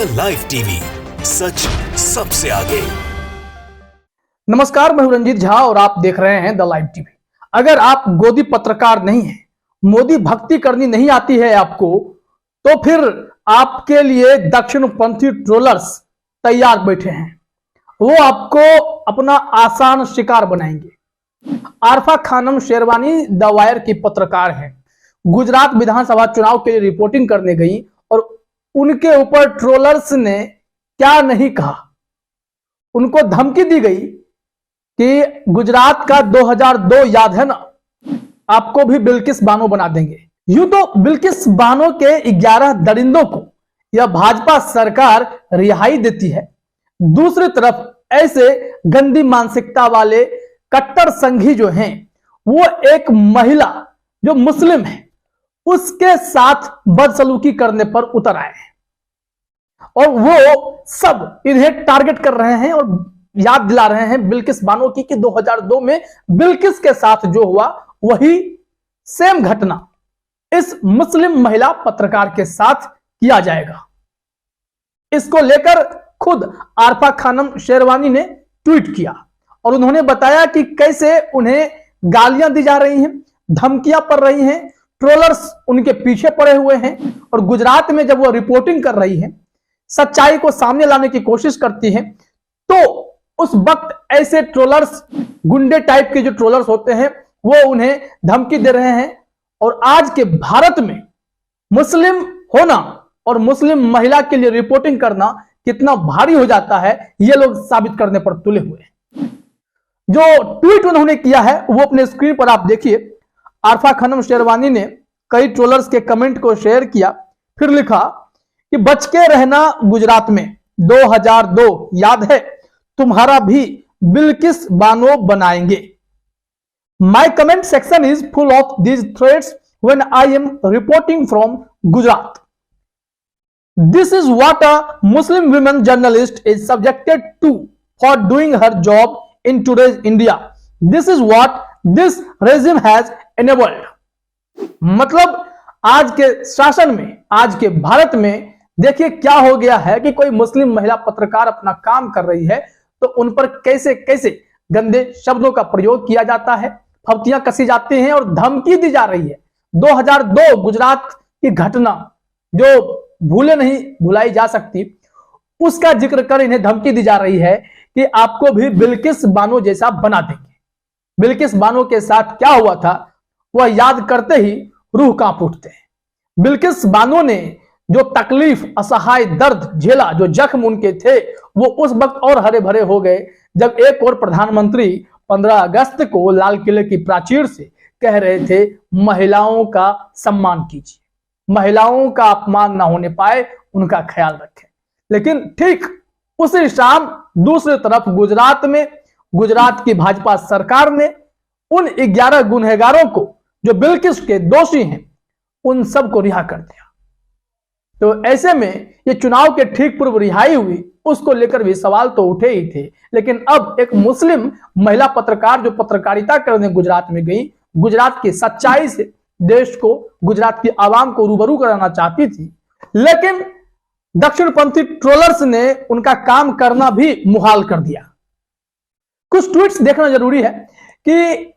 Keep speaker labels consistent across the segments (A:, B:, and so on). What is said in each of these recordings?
A: The live TV, सच सबसे आगे।
B: नमस्कार, मैं रंजीत झा और आप देख रहे हैं द लाइव टीवी। अगर आप गोदी पत्रकार नहीं हैं, मोदी भक्ति करनी नहीं आती है आपको, तो फिर आपके लिए दक्षिणपंथी ट्रोलर्स तैयार बैठे हैं। वो आपको अपना आसान शिकार बनाएंगे। आरफा खानम शेरवानी द वायर की पत्रकार है। गुजरात विधानसभा चुनाव के लिए रिपोर्टिंग करने गई और उनके ऊपर ट्रोलर्स ने क्या नहीं कहा। उनको धमकी दी गई कि गुजरात का 2002 याद है ना, आपको भी बिल्किस बानो बना देंगे। यूं तो बिल्किस बानो के 11 दरिंदों को यह भाजपा सरकार रिहाई देती है। दूसरी तरफ ऐसे गंदी मानसिकता वाले कट्टर संघी जो हैं, वो एक महिला जो मुस्लिम है उसके साथ बदसलूकी करने पर उतर आए हैं और वो सब इन्हें टारगेट कर रहे हैं और याद दिला रहे हैं बिल्किस बानो की कि 2002 में बिल्किस के साथ जो हुआ वही सेम घटना इस मुस्लिम महिला पत्रकार के साथ किया जाएगा। इसको लेकर खुद आरफा खानम शेरवानी ने ट्वीट किया और उन्होंने बताया कि कैसे उन्हें गालियां दी जा रही हैं, धमकियां पड़ रही हैं, ट्रोलर्स उनके पीछे पड़े हुए हैं और गुजरात में जब वो रिपोर्टिंग कर रही है, सच्चाई को सामने लाने की कोशिश करती है, तो उस वक्त ऐसे ट्रोलर्स, गुंडे टाइप के जो ट्रोलर्स होते हैं, वो उन्हें धमकी दे रहे हैं। और आज के भारत में मुस्लिम होना और मुस्लिम महिला के लिए रिपोर्टिंग करना कितना भारी हो जाता है, ये लोग साबित करने पर तुले हुए हैं। जो ट्वीट उन्होंने किया है वो अपने स्क्रीन पर आप देखिए। आरफा खानम शेरवानी ने कई ट्रोलर्स के कमेंट को शेयर किया, फिर लिखा कि बच के रहना गुजरात में 2002 याद है, तुम्हारा भी बिल्किस बानो बनाएंगे। My comment section is full of these threads when I am reporting from Gujarat. This is what a Muslim women journalist is subjected to for doing her job in today's India. This is what this regime has enabled. मतलब आज के शासन में, आज के भारत में देखिए क्या हो गया है कि कोई मुस्लिम महिला पत्रकार अपना काम कर रही है तो उन पर कैसे कैसे गंदे शब्दों का प्रयोग किया जाता है, फप्तियां कसी जाती हैं और धमकी दी जा रही है। 2002 गुजरात की घटना जो भूले नहीं भुलाई जा सकती, उसका जिक्र कर इन्हें धमकी दी जा रही है कि आपको भी बिल्किस बानो जैसा बना देंगे। बिल्किस बानो के साथ क्या हुआ था वह याद करते ही रूह कांप उठते हैं। बिल्किस बानो ने जो तकलीफ, असहाय दर्द झेला, जो जख्म उनके थे, वो उस वक्त और हरे भरे हो गए जब एक और प्रधानमंत्री 15 अगस्त को लाल किले की प्राचीर से कह रहे थे महिलाओं का सम्मान कीजिए, महिलाओं का अपमान ना होने पाए, उनका ख्याल रखें। लेकिन ठीक उसी शाम दूसरी तरफ गुजरात में गुजरात की भाजपा सरकार ने उन 11 गुनहगारों को जो बिल्किस के दोषी हैं, उन सबको रिहा कर दिया। तो ऐसे में ये चुनाव के ठीक पूर्व रिहाई हुई, उसको लेकर भी सवाल तो उठे ही थे। लेकिन अब एक मुस्लिम महिला पत्रकार जो पत्रकारिता करने गुजरात में गई, गुजरात की सच्चाई से देश को, गुजरात की आवाम को रूबरू कराना चाहती थी, लेकिन दक्षिणपंथी ट्रोलर्स ने उनका काम करना भी मुहाल कर दिया। कुछ ट्वीट्स देखना जरूरी है कि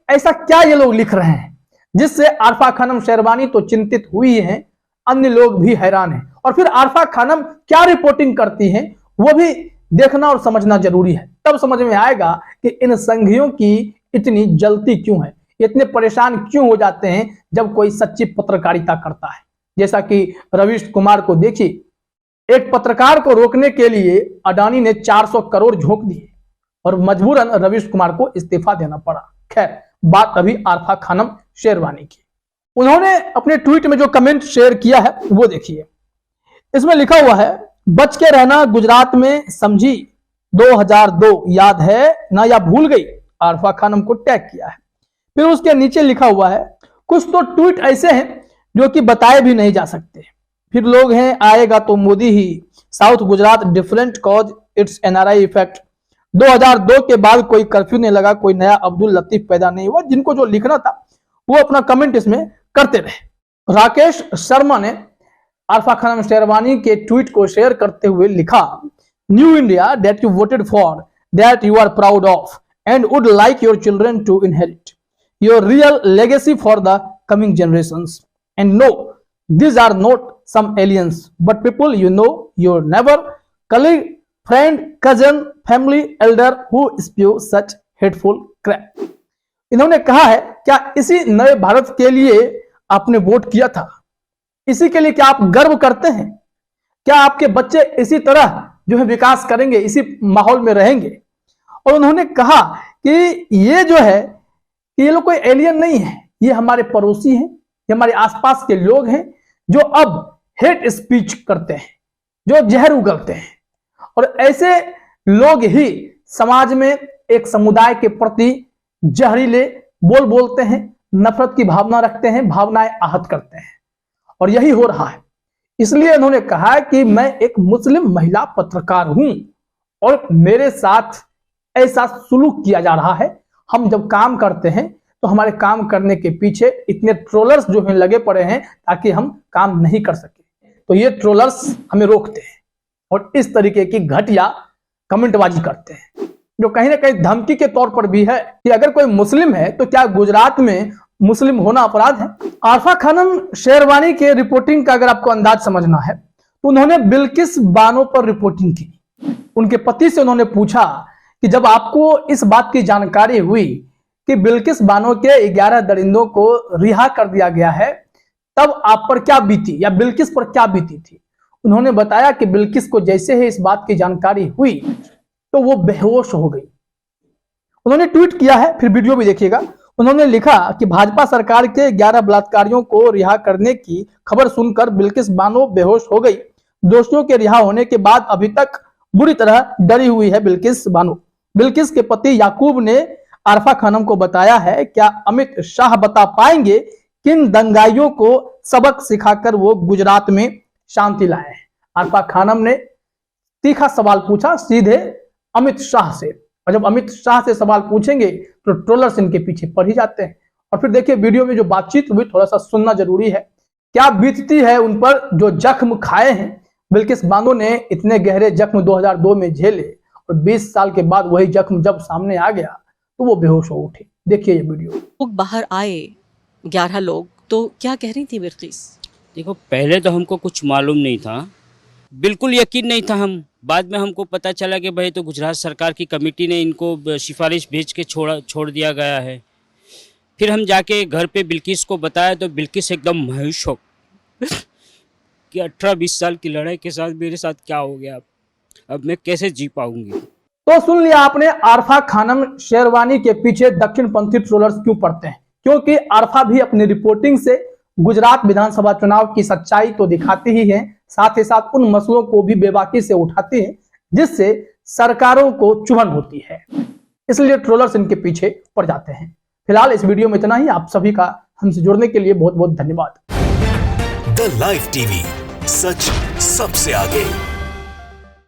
B: ऐसा क्या ये लोग लिख रहे हैं जिससे आरफा खानम शेरवानी तो चिंतित हुई हैं, अन्य लोग भी हैरान हैं। और फिर आरफा खानम क्या रिपोर्टिंग करती हैं वो भी देखना और समझना जरूरी है। तब समझ में आएगा कि इन संघियों की इतनी जलती क्यों है, इतने परेशान क्यों हो जाते हैं जब कोई सच्ची पत्रकारिता करता है। जैसा कि रवीश कुमार को देखिए, एक पत्रकार को रोकने के लिए अडानी ने 400 करोड़ झोंक दिए और मजबूरन रवीश कुमार को इस्तीफा देना पड़ा। खैर, बात अभी आरफा खानम शेरवानी की। उन्होंने अपने ट्वीट में जो कमेंट शेयर किया है वो देखिए। इसमें लिखा हुआ है, बच के रहना गुजरात में समझी 2002 याद है ना या भूल गई। आरफा खानम को टैग किया है। फिर उसके नीचे लिखा हुआ है, कुछ तो ट्वीट ऐसे हैं जो कि बताए भी नहीं जा सकते। फिर लोग हैं, आएगा तो मोदी ही, south Gujarat different cause it's NRI effect. 2002 के बाद कोई कर्फ्यू नहीं लगा, कोई नया अब्दुल लतीफ पैदा नहीं हुआ। जिनको जो लिखना था वो अपना कमेंट इसमें करते रहे। राकेश शर्मा ने आरफा खानम शेरवानी के ट्वीट को शेयर करते हुए लिखा, new India that you voted for, that you are proud of and would like your children to inherit, your real legacy for the coming generations, and no these are not some aliens but people you know, your neighbor, colleague, friend, cousin, family, elder who spew such hateful crap। इन्होंने कहा है, क्या इसी नए भारत के लिए आपने vote किया था? इसी के लिए क्या आप गर्व करते हैं? क्या आपके बच्चे इसी तरह जो है विकास करेंगे, इसी माहौल में रहेंगे? और उन्होंने कहा कि ये जो है कि ये लोग कोई एलियन नहीं है, ये हमारे पड़ोसी हैं, ये हमारे आसपास के लोग हैं जो अब हेट स्पीच करते हैं, जो जहर उगलते हैं, और ऐसे लोग ही समाज में एक समुदाय के प्रति जहरीले बोल बोलते हैं, नफरत की भावना रखते हैं, भावनाएं आहत करते हैं, और यही हो रहा है। इसलिए उन्होंने कहा कि मैं एक मुस्लिम महिला पत्रकार हूं और मेरे साथ ऐसा सुलूक किया जा रहा है। हम जब काम करते हैं तो हमारे काम करने के पीछे इतने ट्रोलर्स जो हैं लगे पड़े हैं ताकि हम काम नहीं कर सके, तो ये ट्रोलर्स हमें रोकते हैं और इस तरीके की घटिया कमेंटबाजी करते हैं, जो कहीं ना कहीं धमकी के तौर पर भी है कि अगर कोई मुस्लिम है तो क्या गुजरात में मुस्लिम होना अपराध है? आरफा खानम शेरवानी के रिपोर्टिंग का अगर आपको अंदाज समझना है तो उन्होंने बिल्किस बानो पर रिपोर्टिंग की। उनके पति से उन्होंने पूछा कि जब आपको इस बात की जानकारी हुई कि बिल्किस बानो के 11 दरिंदों को रिहा कर दिया गया है, तब आप पर क्या बीती या बिल्किस पर क्या बीती थी? उन्होंने बताया कि बिल्किस को जैसे ही इस बात की जानकारी हुई तो वो बेहोश हो गई। उन्होंने ट्वीट किया है, फिर वीडियो भी देखिएगा। उन्होंने लिखा कि भाजपा सरकार के 11 बलात्कारियों को रिहा करने की खबर सुनकर बिल्किस बानो बेहोश हो गई। दोषियों के रिहा होने के बाद अभी तक बुरी तरह डरी हुई है बिल्किस बानो। बिल्किस के पति याकूब ने आरफा खानम को बताया है, क्या अमित शाह बता पाएंगे किन दंगाइयों को सबक सिखाकर वो गुजरात में शांति लाए हैं? आरफा खानम ने तीखा सवाल पूछा सीधे अमित शाह से, और जब अमित शाह से सवाल पूछेंगे तो ट्रोलर्स इनके पीछे पड़ ही जाते हैं। और फिर देखिए वीडियो में जो बातचीत हुई, थोड़ा सा सुनना जरूरी है। क्या बीतती है उन पर जो जख्म खाए हैं। बिल्किस बानो ने इतने गहरे जख्म 2002 में झेले और 20 साल के बाद वही जख्म जब सामने आ गया तो वो बेहोश हो उठे। देखिए ये वीडियो।
C: लोग बाहर आए 11 लोग, तो क्या कह रही थी बिल्किस?
D: देखो, पहले तो हमको कुछ मालूम नहीं था, बिल्कुल यकीन नहीं था। हम बाद में हमको पता चला कि भाई तो गुजरात सरकार की कमेटी ने इनको सिफारिश भेज के छोड़ दिया गया है। फिर हम जाके घर पे बिल्किस को बताया तो बिल्किस एकदम मायूस हो कि 18-20 साल की लड़ाई के साथ मेरे साथ क्या हो गया, अब मैं कैसे जी पाऊंगी।
B: तो सुन लिया आपने, आरफा खानम शेरवानी के पीछे दक्षिणपंथी ट्रोलर्स क्यों पड़ते हैं? क्योंकि आरफा भी अपनी रिपोर्टिंग से गुजरात विधानसभा चुनाव की सच्चाई तो दिखाती ही है, साथ ही साथ उन मसलों को भी बेबाकी से उठाती है जिससे सरकारों को चुभन होती है। इसलिए ट्रोलर्स इनके पीछे पड़ जाते हैं। फिलहाल इस वीडियो में इतना ही। आप सभी का हमसे जुड़ने के लिए बहुत बहुत धन्यवाद।
A: द लाइव टीवी, सच सबसे आगे।